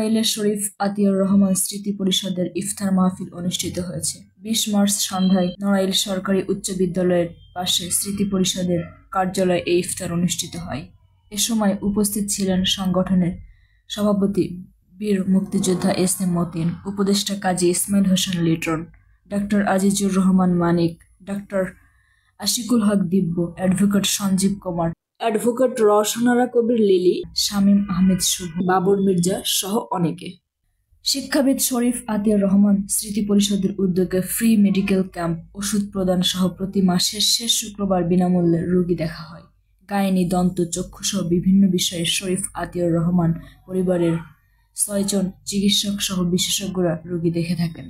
নড়াইলের শরীফ আতিয়ার রহমান স্মৃতি পরিষদের ইফতার মাহফিল অনুষ্ঠিত হয়েছে। 20 মার্চ সন্ধ্যায় নড়াইল সরকারি উচ্চ বিদ্যালয়ের পাশে স্মৃতি পরিষদের কার্যালয়ে এই ইফতার অনুষ্ঠিত হয়। এ সময় উপস্থিত ছিলেন সংগঠনের সভাপতি বীর মুক্তিযোদ্ধা এস.এম. মতিন, উপদেষ্টা কাজী ইসমাইল হোসেন লিটন, ডাক্তার আজিজুর রহমান মানিক, ডাক্তার আশিকুল হক দিব্য, অ্যাডভোকেট সঞ্জীব কুমার, অ্যাডভোকেট রওশনারা কবির লিলি, শামীম আহমেদ শুভ, বাবর মির্জা সহ অনেকে। শিক্ষাবিদ শরীফ আতিয়ার রহমান স্মৃতি পরিষদের উদ্যোগে ফ্রি মেডিকেল ক্যাম্প, ওষুধ প্রদান সহ প্রতি মাসের শেষ শুক্রবার বিনামূল্যে রোগী দেখা হয়। গাইনি, দন্ত, চক্ষু সহ বিভিন্ন বিষয়ে শরীফ আতিয়ার রহমান পরিবারের 6 জন চিকিৎসক সহ বিশেষজ্ঞরা রোগী দেখে থাকেন।